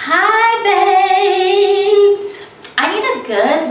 Hi babes! I need a good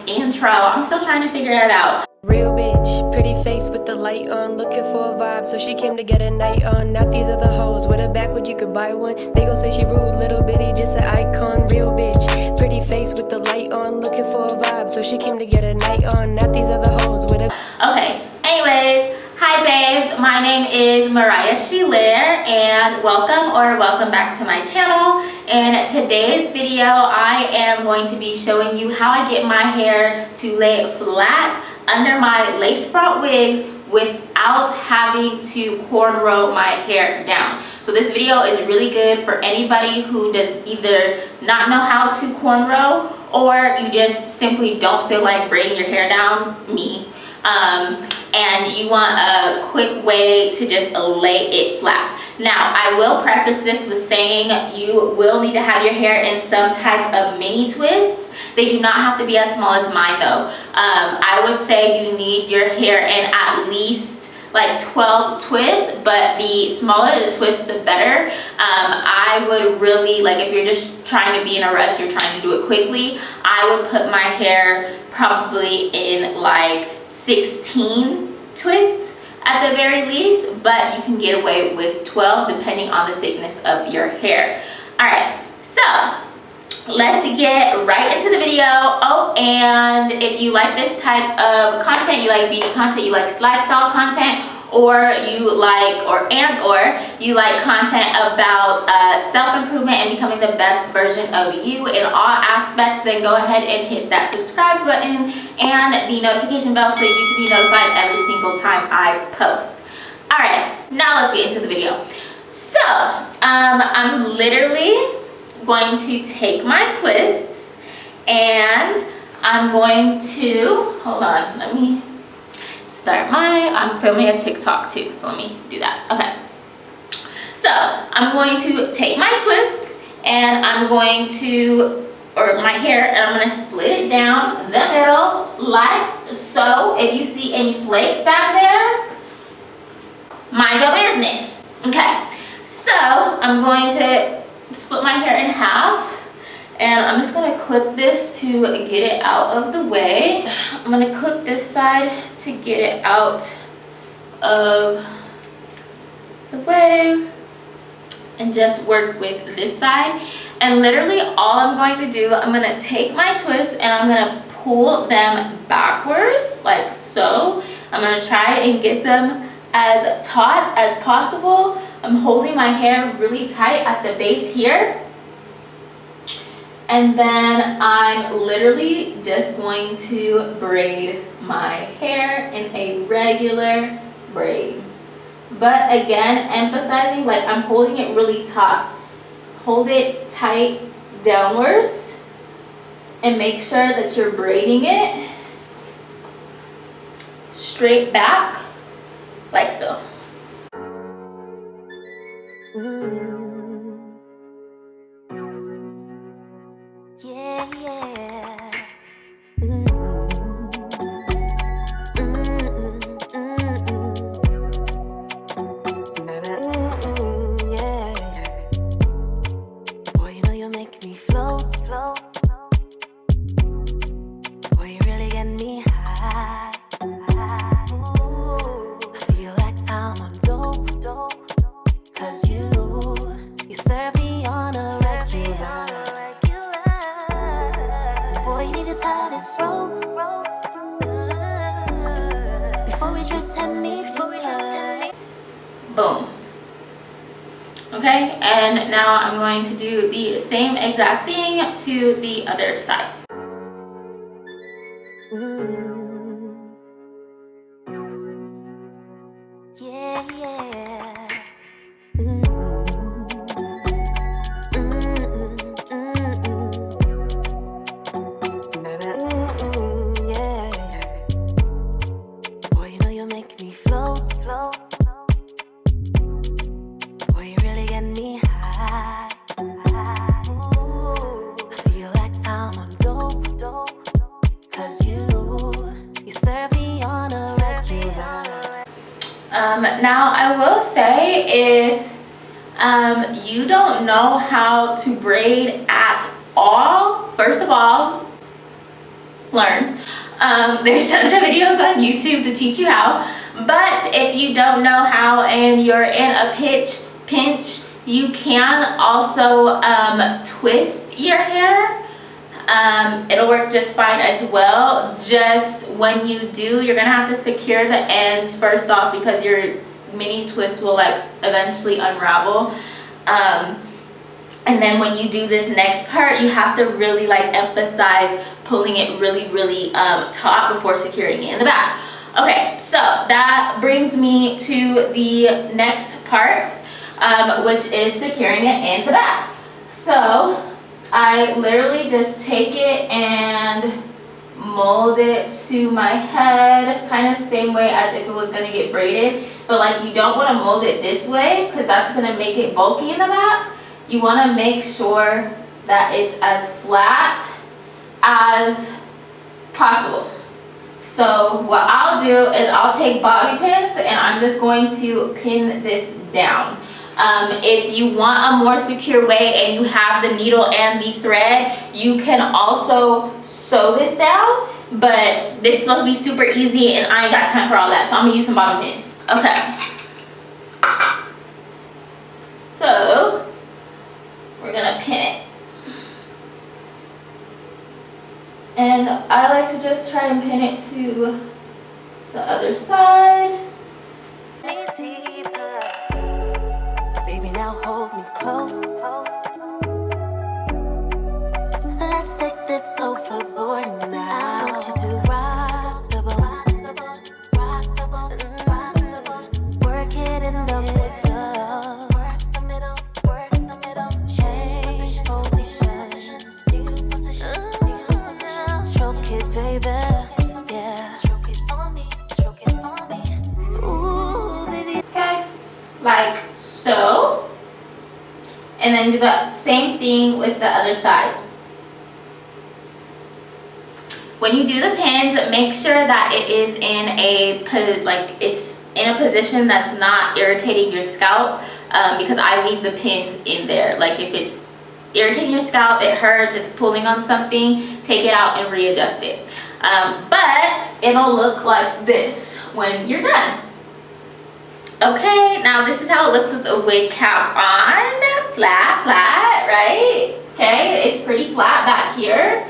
intro. I'm still trying to figure it out. Real bitch, pretty face with the light on, looking for a vibe, so she came to get a night on. Not these other hoes with a backwood, you could buy one. They gon' say she rude, little bitty, just an icon. Real bitch, pretty face with the light on, looking for a vibe, so she came to get a night on. Not these other hoes with a... Okay, anyways, hi babes, my name is Mariah Shilaire and welcome back to my channel. In today's video, I am going to be showing you how I get my hair to lay flat under my lace front wigs without having to cornrow my hair down. So this video is really good for anybody who does either not know how to cornrow or you just simply don't feel like braiding your hair down, me. And you want a quick way to just lay it flat. Now, I will preface this with saying you will need to have your hair in some type of mini twists. They do not have to be as small as mine though. I would say you need your hair in at least like 12 twists, but the smaller the twist, the better. I would really, like if you're just trying to be in a rush, you're trying to do it quickly, I would put my hair probably in like 16 twists at the very least, but you can get away with 12 depending on the thickness of your hair. All right, so let's get right into the video. Oh, and if you like this type of content, you like beauty content, you like lifestyle content, or you like you like content about self-improvement and becoming the best version of you in all aspects, then go ahead and hit that subscribe button and the notification bell so you can be notified every single time I post. All right, now let's get into the video. So I'm literally going to take my twists and I'm going to, hold on, let me start I'm filming a TikTok too, so let me do that. Okay, so I'm going to take my twists and I'm going to, or my hair, and I'm going to split it down the middle like so. If you see any flakes back there, mind your business. Okay, so I'm going to split my hair in half and I'm just going to clip this to get it out of the way. I'm going to clip this side to get it out of the way and just work with this side. And literally all I'm going to do, I'm going to take my twists and I'm going to pull them backwards like so. I'm going to try and get them as taut as possible. I'm holding my hair really tight at the base here. And then I'm literally just going to braid my hair in a regular braid. But again, emphasizing like I'm holding it really taut. Hold it tight downwards and make sure that you're braiding it straight back like so. Yeah, yeah. Yeah. Boy, you know you make me float. Boy, you really get me high. Ooh, I feel like I'm on dope. Cause you serve me on a regular. Boy, you need to tie this rope before we drift any deeper. Boom. Okay, and now I'm going to do the same exact thing to the other side. Yeah, yeah. Boy, you know you make me float. Boy, you really get me high. Ooh, I feel like I'm on dope. Cause you serve me on a regular. Now I will say if you don't know how to braid at all, first of all, learn. There's tons of videos on YouTube to teach you how. But if you don't know how and you're in a pinch, you can also twist your hair. It'll work just fine as well. Just when you do, you're gonna have to secure the ends first off, because your mini twist will like eventually unravel. And then when you do this next part, you have to really like emphasize pulling it really taut before securing it in the back. Okay, so that brings me to the next part, which is securing it in the back. So I literally just take it and mold it to my head, kind of same way as if it was going to get braided. But like, you don't want to mold it this way because that's going to make it bulky in the back. You want to make sure that it's as flat as possible. So what I'll do is I'll take bobby pins and I'm just going to pin this down. If you want a more secure way and you have the needle and the thread, you can also sew this down, but this is supposed to be super easy and I ain't got time for all that, so I'm gonna use some bobby pins. Okay, so we're gonna pin it. And I like to just try and pin it to the other side. Baby, now hold me close. Let's take this overboard now. I want you to rock the boat. Work it in the middle. Work the middle. Change positions. Stroke it, baby. Yeah. Stroke it for me. Ooh, baby. Okay, like so. And then do the same thing with the other side. When you do the pins, make sure that it is in a position that's not irritating your scalp, because I leave the pins in there. Like if it's irritating your scalp, it hurts, it's pulling on something, take it out and readjust it. But it'll look like this when you're done. Okay, now this is how it looks with a wig cap on. Flat, right? Okay, it's pretty flat back here.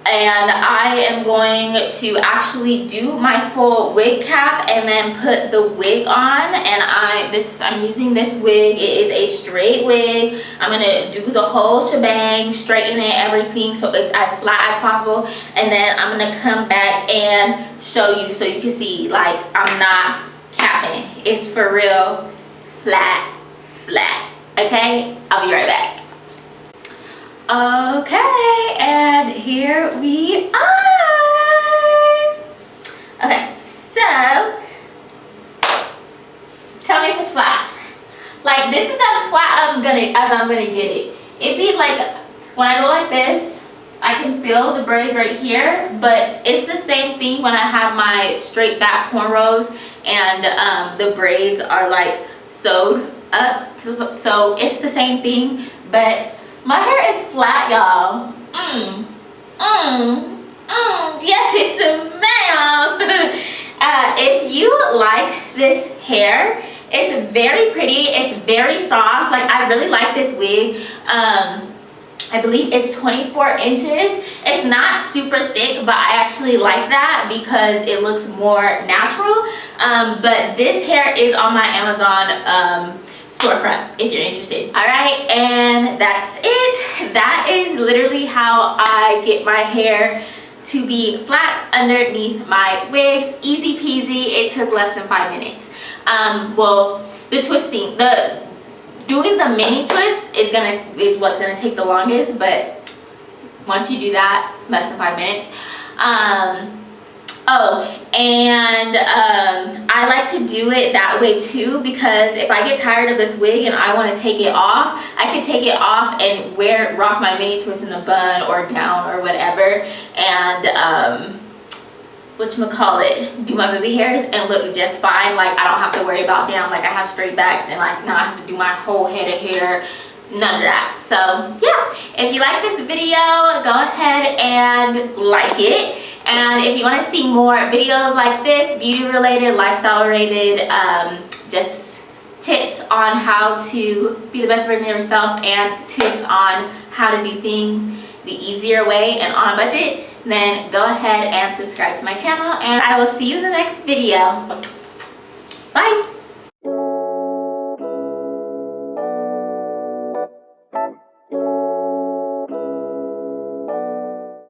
And I am going to actually do my full wig cap and then put the wig on. And I'm using this wig. It is a straight wig. I'm gonna do the whole shebang, straighten it, everything, so it's as flat as possible. And then I'm gonna come back and show you so you can see, like, I'm not capping it. It's for real, flat. Okay, I'll be right back. Okay, and here we are. Okay, so tell me if it's flat. Like, this is as flat as I'm gonna get it. It'd be like when I go like this, I can feel the braids right here, but it's the same thing when I have my straight back cornrows and the braids are like sewed up, so it's the same thing, but my hair is flat, y'all. Yes, ma'am. If you like this hair, it's very pretty. It's very soft. Like, I really like this wig. I believe it's 24 inches. It's not super thick, but I actually like that because it looks more natural. But this hair is on my Amazon storefront if you're interested. All right, and that's it. That is literally how I get my hair to be flat underneath my wigs. Easy peasy. It took less than 5 minutes. Well, the twisting, doing the mini twist is what's gonna take the longest, but once you do that, less than 5 minutes. Oh, and I like to do it that way too, because if I get tired of this wig and I want to take it off, I can take it off and rock my mini twist in a bun or down or whatever, and whatchamacallit, do my baby hairs and look just fine. Like I don't have to worry about damn, like I have straight backs and like now I have to do my whole head of hair. None of that. So yeah, if you like this video, go ahead and like it. And if you want to see more videos like this, beauty related, lifestyle related, just tips on how to be the best version of yourself and tips on how to do things the easier way and on a budget, then go ahead and subscribe to my channel, and I will see you in the next video. Bye.